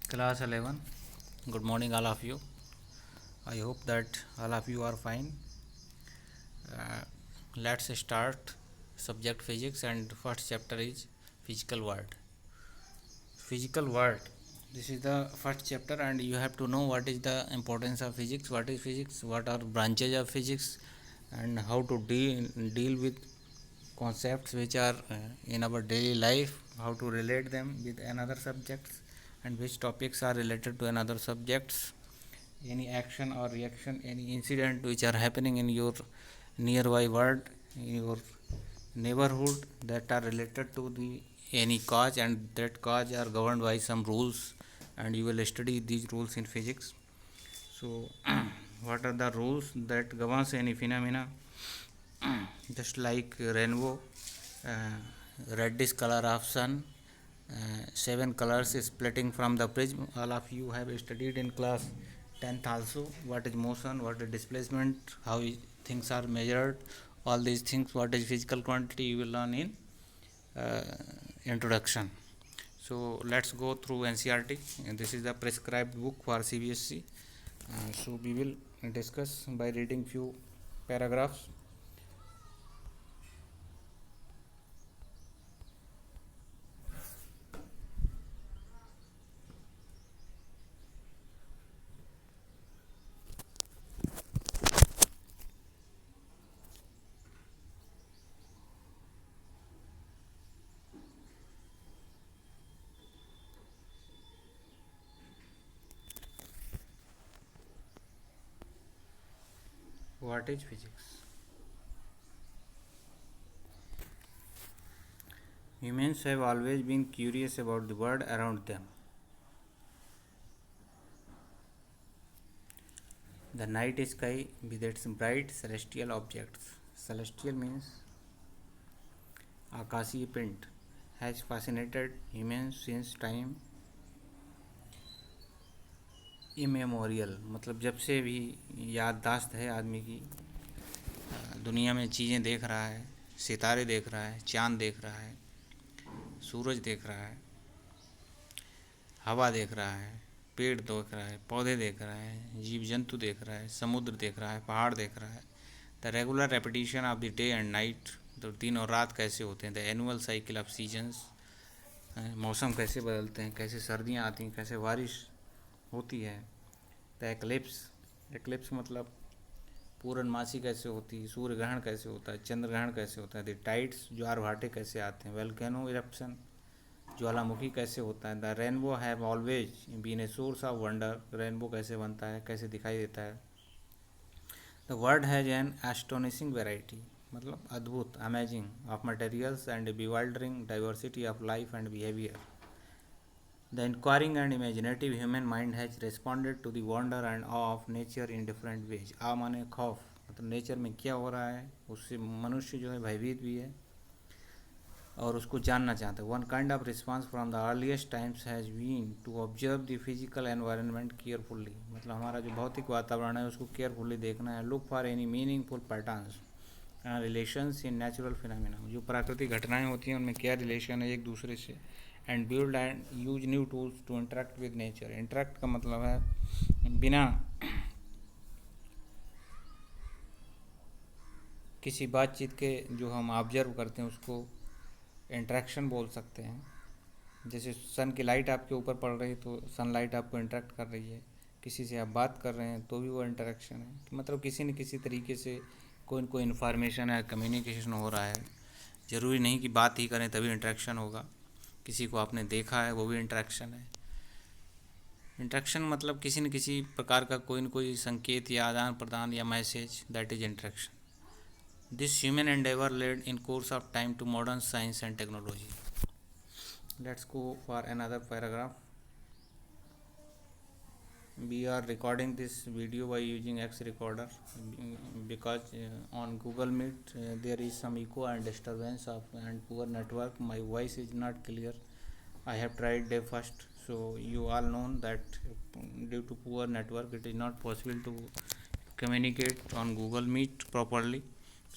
Class 11. Good morning, all of you. I hope that all of you are fine. Uh, let's start subject physics, and first chapter is physical world. Physical world. This is the first chapter, and you have to know what is the importance of physics, what is physics, what are branches of physics, and how to deal with concepts which are in our daily life, how to relate them with another subjects, and which topics are related to another subjects, any action or reaction, any incident which are happening in your nearby world, in your neighborhood, that are related to the any cause, and that cause are governed by some rules, and you will study these rules in physics. So what are the rules that governs any phenomena? Just like rainbow, reddish color of sun, seven colors splitting from the prism. All of you have studied in class 10th also what is motion, what is displacement, how things are measured, all these things, what is physical quantity, you will learn in uh, introduction. So let's go through NCERT, and this is the prescribed book for CBSE. So we will discuss by reading few paragraphs. What is physics? Humans have always been curious about the world around them. The night sky with its bright celestial objects. Celestial means आकाशीय पिंड has fascinated humans since time immemorial. मतलब जब से भी याददाश्त है आदमी की, दुनिया में चीज़ें देख रहा है, सितारे देख रहा है, चाँद देख रहा है, सूरज देख रहा है, हवा देख रहा है, पेड़ देख रहा है, पौधे देख रहा है, जीव जंतु देख रहा है, समुद्र देख रहा है, पहाड़ देख रहा है. The regular repetition of the day and night, तो दिन और रात कैसे होते हैं. The annual cycle of seasons, मौसम कैसे बदलते हैं, कैसे सर्दियाँ आती हैं, कैसे बारिश होती है. द एक्लिप्स, एक्लिप्स मतलब पूर्णमासी कैसे होती है, सूर्य ग्रहण कैसे होता है, चंद्र ग्रहण कैसे होता है. द टाइड्स, ज्वार भाटे कैसे आते हैं. वेल्केनो इरप्शन, ज्वालामुखी कैसे होता है. The rainbow have always been a source of wonder, rainbow कैसे बनता है, कैसे दिखाई देता है. The world has an astonishing variety, मतलब अद्भुत, amazing, of materials and bewildering diversity of life and behaviour. The inquiring and imaginative human mind has responded to the wonder and awe of nature in different ways. Awe माने खौफ, मतलब nature में क्या हो रहा है उससे मनुष्य जो है भयभीत भी है और उसको जानना चाहते हैं. One kind of response from the earliest times has been to observe the physical environment carefully, मतलब हमारा जो भौतिक वातावरण है उसको केयरफुल्ली देखना है. Look for any meaningful patterns relations in natural phenomena, जो प्राकृतिक घटनाएं होती हैं उनमें क्या रिलेशन है एक दूसरे से. And build and use new tools to interact with nature. Interact का मतलब है बिना किसी बातचीत के जो हम ऑब्जर्व करते हैं उसको इंट्रैक्शन बोल सकते हैं. जैसे सन की लाइट आपके ऊपर पड़ रही है तो सनलाइट आपको इंटरेक्ट कर रही है. किसी से आप बात कर रहे हैं तो भी वो इंटरेक्शन है. तो मतलब किसी न किसी तरीके से कोई न कोई इन्फॉर्मेशन है, कम्युनिकेशन हो रहा है. ज़रूरी नहीं कि बात ही करें तभी इंटरेक्शन होगा. किसी को आपने देखा है वो भी इंटरेक्शन है. इंटरेक्शन मतलब किसी न किसी प्रकार का कोई न कोई संकेत या आदान प्रदान या message, that is interaction. This human endeavour led in course of time to modern science and technology. Let's go for another paragraph. We are recording this video by using X recorder because on Google Meet there is some echo and disturbance of and poor network. My voice is not clear. I have tried day first, so you all know that due to poor network it is not possible to communicate on Google Meet properly.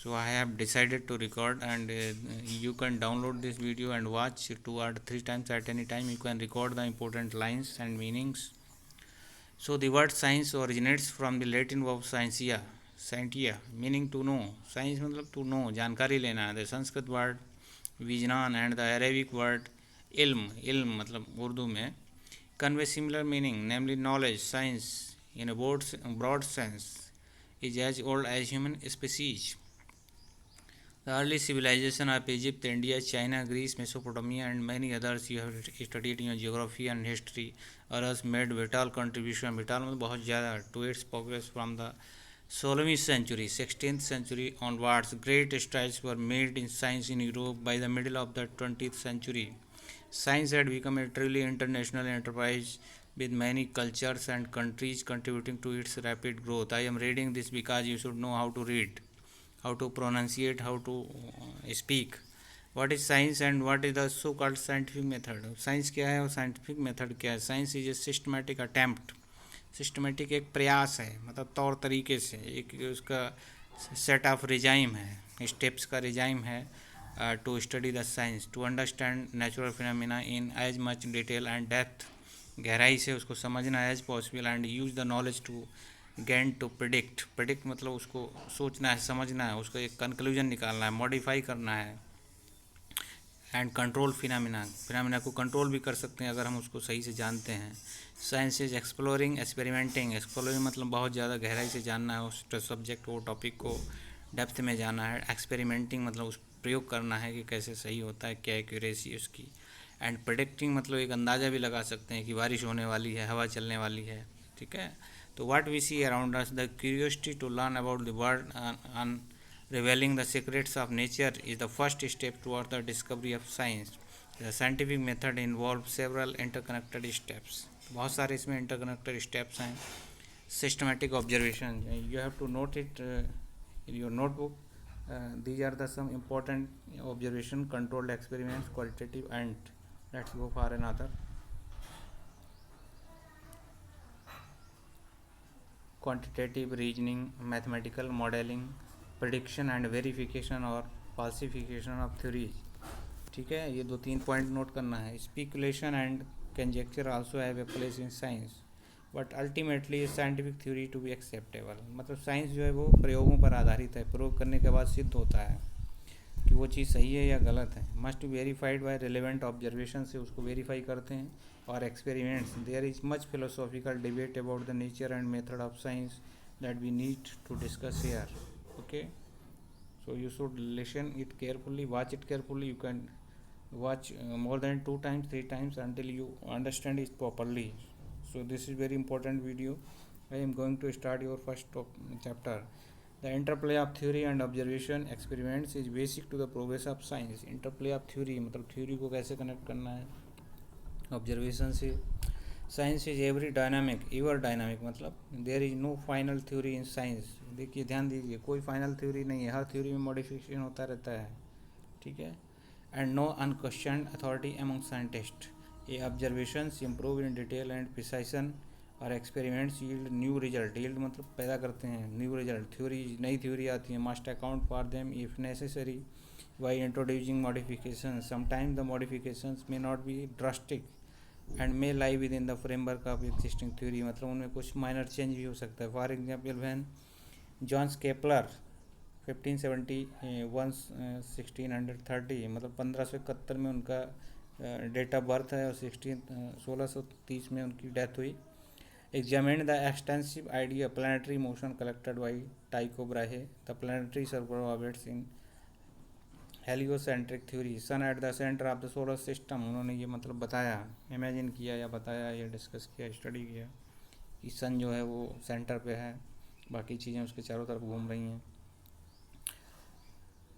So I have decided to record, and you can download this video and watch 2 or 3 times at any time. You can record the important lines and meanings. So the word science originates from the Latin verb scientia, meaning to know. Science मतलब to know, जानकारी लेना. The Sanskrit word विजनान and the Arabic word ilm मतलब उर्दू में convey similar meaning, namely knowledge. Science in a broad sense is as old as human species. The early civilization of Egypt, India, China, Greece, Mesopotamia, and many others you have studied in your geography and history, others made vital contribution, vital मतलब बहुत ज़्यादा, to its progress from the 16th century, 16th century onwards. Great strides were made in science in Europe by the middle of the 20th century. Science had become a truly international enterprise with many cultures and countries contributing to its rapid growth. I am reading this because you should know how to read, how to pronunciate, how to speak. What is science and what is the so called scientific method? Science क्या है और scientific method क्या है? Science is a systematic attempt. Systematic एक प्रयास है, मतलब तौर तरीके से एक उसका सेट ऑफ रिजाइम है, स्टेप्स का रिजाइम है to study the science, to understand natural phenomena in as much detail and depth. गहराई से उसको समझना as possible and use the knowledge to gain to predict मतलब उसको सोचना है, समझना है, उसको एक कंक्लूजन निकालना है, मॉडिफाई करना है, एंड कंट्रोल फिनोमिना को कंट्रोल भी कर सकते हैं अगर हम उसको सही से जानते हैं. साइंस इज एक्सप्लोरिंग एक्सप्लोरिंग मतलब बहुत ज़्यादा गहराई से जानना है उस सब्जेक्ट को, टॉपिक को डेप्थ में जाना है. एक्सपेरिमेंटिंग मतलब उस प्रयोग करना है कि कैसे सही होता है, क्या एक्यूरेसी उसकी. एंड प्रेडिक्टिंग मतलब एक अंदाज़ा भी लगा सकते हैं कि बारिश होने वाली है, हवा चलने वाली है. ठीक है. तो what we see around us, the curiosity to learn about the world and revealing the secrets of nature is the first step towards the discovery of science. The scientific method involves several interconnected steps. बहुत सारे इसमें interconnected steps हैं. Systematic observation, you have to note it in your notebook. These are the some important observation, controlled experiments, qualitative, and let's go for another. Quantitative reasoning, mathematical modeling, prediction and verification और फाल्सिफिकेशन of theories. ठीक है, ये 2-3 point note करना है. Speculation and conjecture also have a place in science, but ultimately scientific theory to be acceptable. मतलब science जो है वो प्रयोगों पर आधारित है, प्रयोग करने के बाद सिद्ध होता है कि वो चीज़ सही है या गलत है. Must be verified by relevant observation से उसको वेरीफाई करते हैं. और experiments, there is much philosophical debate about the nature and method of science that we need to discuss here. Okay, so you should listen it carefully, watch it carefully. You can watch more than 2 times 3 times until you understand it properly. So this is very important video. I am going to start your first chapter. The interplay of theory and observation experiments is basic to the progress of science. Interplay of theory मतलब theory को कैसे connect करना है observation से. Science is every dynamic मतलब there is no final theory in science. देखिए, ध्यान दीजिए, कोई फाइनल थ्योरी नहीं है, हर थ्योरी में मॉडिफिकेशन होता रहता है. ठीक है. And no unquestioned authority among scientist. ये observations improve in detail and precision और experiments yield new result. Yield मतलब पैदा करते हैं न्यू रिजल्ट. थ्योरी, नई थ्योरी आती है, must account for them if necessary by introducing modification. Sometimes the modifications may not be drastic and may lie within the framework of existing theory. मतलब उनमें कुछ माइनर चेंज भी हो सकता है. For example when Johns Kepler 1571 1630 मतलब 1571 में उनका डेट ऑफ बर्थ है और 1630 में उनकी डेथ हुई. Examine the extensive idea planetary motion collected by Tycho Brahe. The planetary circular orbits in heliocentric theory. Sun at the centre of the solar system. उन्होंने ये मतलब बताया, इमेजिन किया या बताया या डिस्कस किया, स्टडी किया कि सन जो है वो सेंटर पे है, बाकी चीज़ें उसके चारों तरफ घूम रही हैं.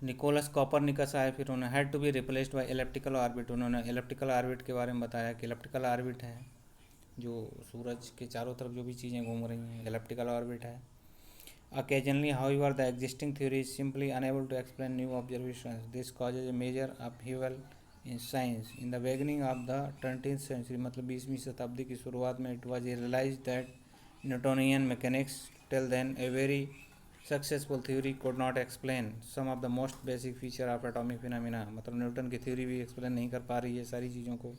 निकोलस कॉपरनिकस आए, फिर उन्होंने had to be replaced by elliptical orbit. उन्होंने एलिप्टिकल ऑर्बिट के बारे में बताया कि एलिप्टिकल ऑर्बिट है जो सूरज के चारों तरफ जो भी चीज़ें घूम रही हैं, एलिप्टिकल ऑर्बिट है. Occasionally, however, the existing theory is simply unable to explain new observations. This causes a major upheaval in science. In the beginning of the 20th century, मतलब 20वीं शताब्दी की शुरुआत में, it was realized that Newtonian mechanics till then a very successful theory could not explain some of the most basic feature of atomic phenomena, मतलब Newton की theory भी explain नहीं कर पा रही है सारी चीज़ों को.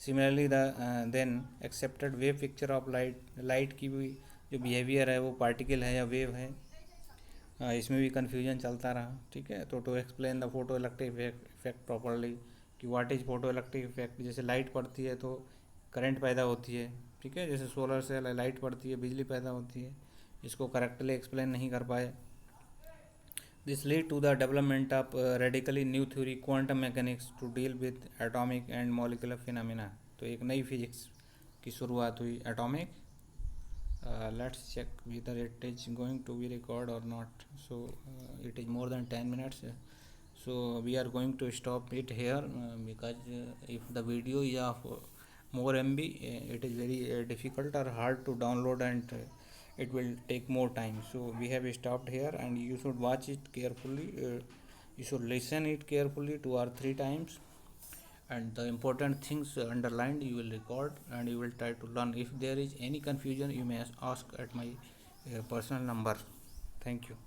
Similarly the then accepted wave picture of light की भी जो बिहेवियर है वो पार्टिकल है या वेव है, इसमें भी कन्फ्यूजन चलता रहा. ठीक है, तो to explain the photoelectric effect properly, कि what is photoelectric effect, जैसे लाइट पड़ती है तो करंट पैदा होती है. ठीक है, जैसे सोलर से लाइट पड़ती है बिजली पैदा होती है, इसको करेक्टली एक्सप्लेन नहीं कर पाए. This lead to the development of radically new theory quantum mechanics to deal with atomic and molecular phenomena. तो एक नई फिजिक्स की शुरुआत हुई atomic. Let's check whether it is going to be record or not. So it is more than 10 minutes, so we are going to stop it here, because if the video is of more MB, it is very difficult or hard to download, and it will take more time. So we have stopped here, and you should watch it carefully, you should listen it carefully 2 or 3 times, and the important things underlined you will record, and you will try to learn. If there is any confusion, you may ask at my personal number. Thank you.